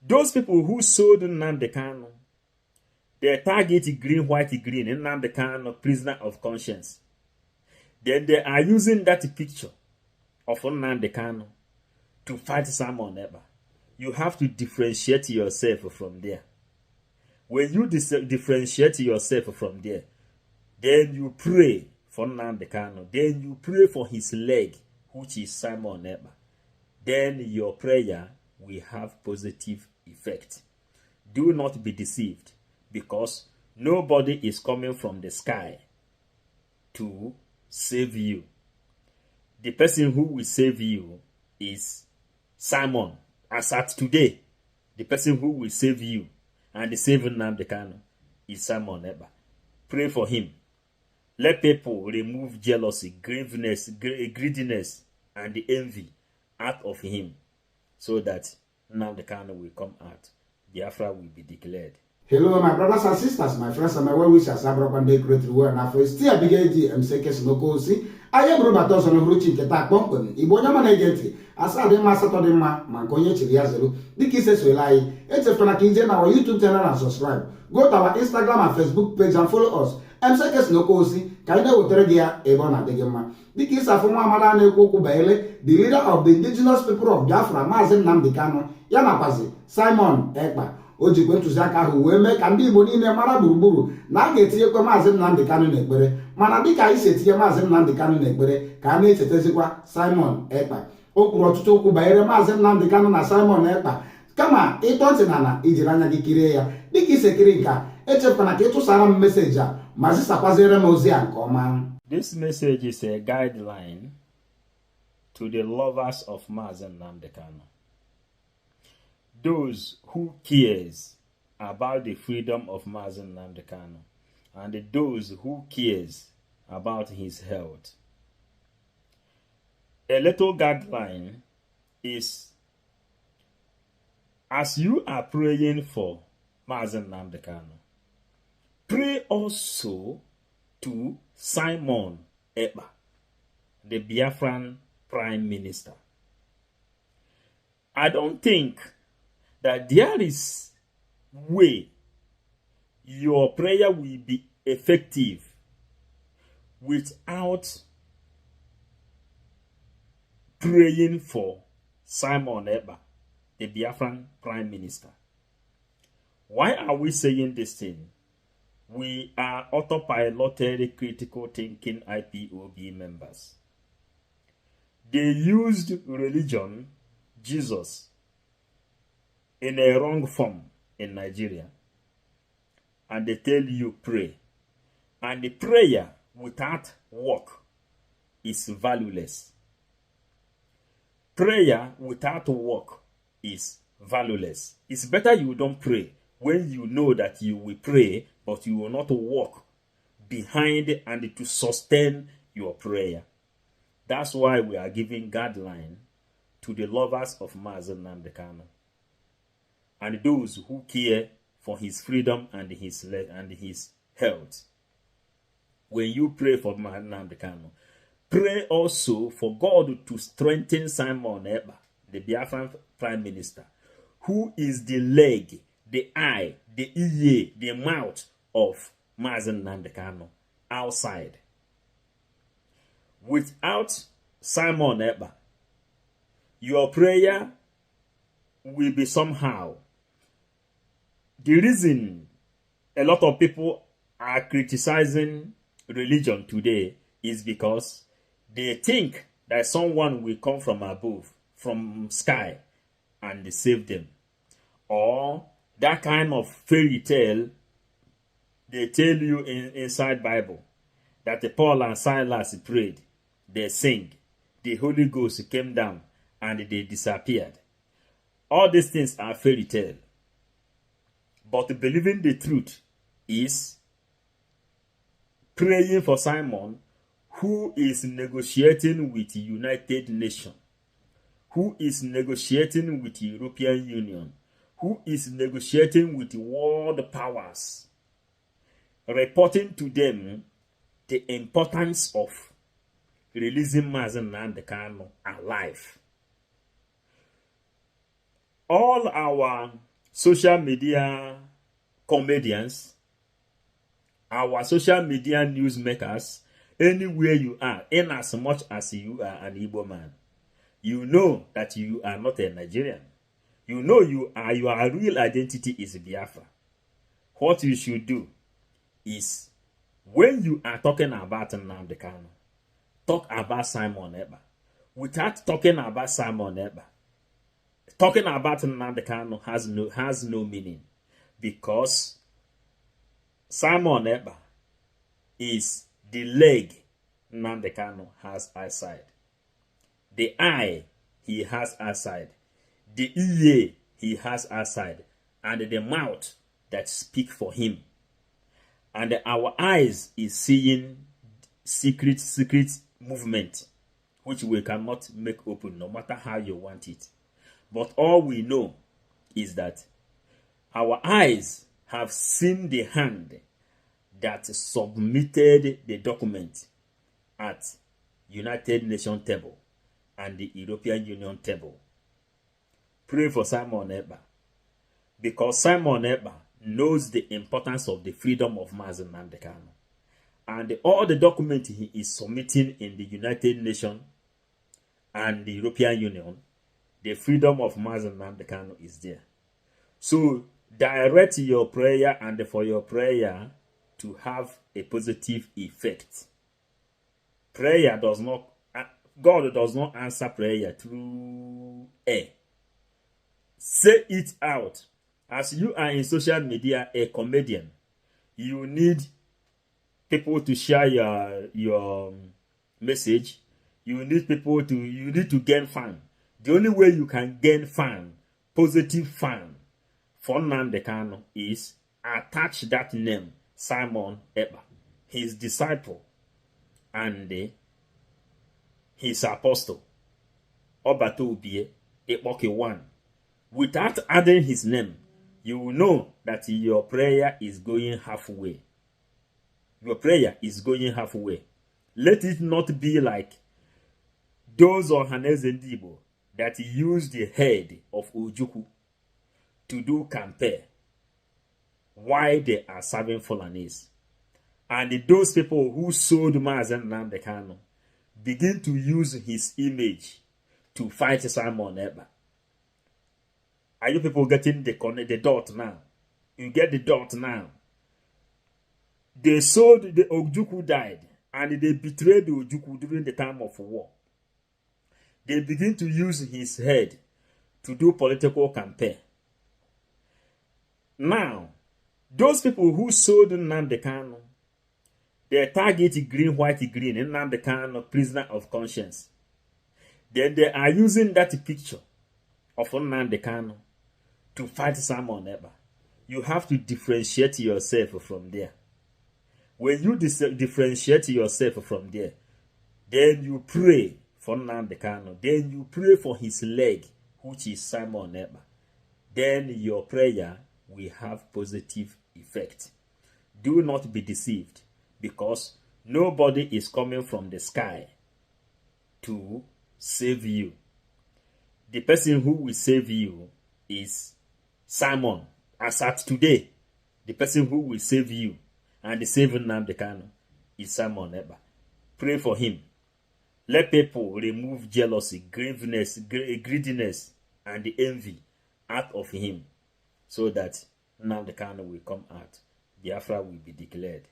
Those people who sold Nnamdi Kanu, they target green, white, green, Nnamdi Kanu, prisoner of conscience. Then they are using that picture of Nnamdi Kanu to fight Simon Ekpa. You have to differentiate yourself from there. When you differentiate yourself from there, then you pray for Nnamdi Kanu. Then you pray for his leg, which is Simon Ekpa. Then your prayer will have positive effect. Do not be deceived, because nobody is coming from the sky to save you. The person who will save you is Simon. As at today, the person who will save you and save Nnamdi Kanu is Simon Ekpa. Pray for him. Let people remove jealousy, greediness, and the envy out of him, so that Nnamdi Kanu will come out. Biafra will be declared. Hello, my brothers and sisters, my friends and my well wishers. I brought one day great reward and I still begin to MCKS no cozy. I am Robert Dawson of Ruchi Keta Pumpkin. Iboyaman agent. As I did my Saturday Manconia Chiliazelu. The kisses will lie. It's a Fanakinja on our YouTube channel and subscribe. Go to our Instagram and Facebook page and follow us. MCKS no cozy. Kaida Uteregia Ebona Degema. The kiss of Mamadane Koku Baile, the leader of the indigenous people of Biafra, Mazi Nnamdi Kanu, Yamapazi, Simon Ekpa. Oji kwentuzaka ahụ wee mee ka ndị Igbo niile mara gburugburu na a ga-etinyekwa Mazi Nnamdi Kanu n'ekpere, mana dịka anyị si etinye Mazi Nnamdi Kanu n'ekpere ka a na-echetazikwa Simon Ekpa. O kwuru ọtụtụ okwu banyere Mazi Nnamdi Kanu na Simon Ekpa, kama ịtọ ntị na ijiri anya gị kirie ya. Dịka isekiri nke a, echefukwana ka ịtụsara m meseji a ma zisakwazere m ozi a nke ọma. This message is a guideline to the lovers of Mazi Nnamdi Kanu. Those who cares about the freedom of Mazi Nnamdi Kanu, and those who cares about his health. A little guideline is, as you are praying for Mazi Nnamdi Kanu, pray also to Simon Ekpa, the Biafran Prime Minister. I don't think that there is way your prayer will be effective without praying for Simon Ekpa, the Biafran Prime Minister. Why are we saying this thing? We are autopiloted critical thinking IPOB members. They used religion, Jesus, in a wrong form in Nigeria, and they tell you pray, and the prayer without work is valueless. Prayer without work is valueless. It's better you don't pray when you know that you will pray, but you will not work behind and to sustain your prayer. That's why we are giving guideline to the lovers of Mazi Nnamdi Kanu and those who care for his freedom and his health. When you pray for Nnamdi Kanu, pray also for God to strengthen Simon Ekpa, the Biafran Prime Minister, who is the leg, the eye, the ear, the mouth of Mazi Nnamdi Kanu outside. Without Simon Ekpa, your prayer will be somehow. The reason a lot of people are criticizing religion today is because they think that someone will come from above, from sky, and save them. Or that kind of fairy tale they tell you inside Bible, that the Paul and Silas prayed, they sing, the Holy Ghost came down, and they disappeared. All these things are fairy tale. But believing the truth is praying for Simon, who is negotiating with the United Nations, who is negotiating with the European Union, who is negotiating with the world powers, reporting to them the importance of releasing Mazi Nnamdi Kanu alive. All our social media comedians, our social media newsmakers, anywhere you are, in as much as you are an Igbo man, you know that you are not a Nigerian. You know your real identity is Biafra. What you should do is, when you are talking about Nnamdi Kanu, talk about Simon Ekpa. Without talking about Simon Ekpa, talking about Nnamdi Kanu has no meaning, because Simon Ekpa is the leg Nnamdi Kanu has outside. The eye he has outside. The ear he has outside. And the mouth that speak for him. And our eyes is seeing secret movement, which we cannot make open no matter how you want it. But all we know is that our eyes have seen the hand that submitted the document at United Nations table and the European Union table. Pray for Simon Ekpa, because Simon Ekpa knows the importance of the freedom of Mazi Nnamdi Kanu. And all the documents he is submitting in the United Nations and the European Union, the freedom of Mazi Nnamdi Kanu is there. So direct your prayer, and for your prayer to have a positive effect. Prayer does not, God does not answer prayer through air. Say it out. As you are in social media, a comedian, you need people to share your message. You need to gain fan. The only way you can gain fan, positive fan, for Nnamdi Kanu, is attach that name, Simon Ekpa, his disciple, and his apostle, Obato Ubie, Ekpoke 1. Without adding his name, you will know that your prayer is going halfway. Your prayer is going halfway. Let it not be like those Ohaneze Ndibo that use the head of Ojukwu to do campaign while they are serving Fulanis. And those people who sold Mazi Nnamdi Kanu begin to use his image to fight Simon Ekpa. Are you people getting the dot now? You get the dot now. They sold the Ojukwu died, and they betrayed the Ojukwu during the time of war. They begin to use his head to do political campaign. Now, those people who sold Nnamdi Kanu, they target green, white, green, Nnamdi Kanu, prisoner of conscience. Then they are using that picture of Nnamdi Kanu to fight Simon Ekpa. You have to differentiate yourself from there. When you differentiate yourself from there, then you pray for Nnamdi Kanu. Then you pray for his leg, which is Simon Ekpa. Then your prayer will have positive effect. Do not be deceived, because nobody is coming from the sky to save you. The person who will save you is Simon. As at today, the person who will save you and save Nnamdi Kanu is Simon Ekpa. Pray for him. Let people remove jealousy, greediness, and the envy out of him, so that Nnamdi Kanu will come out. Biafra will be declared.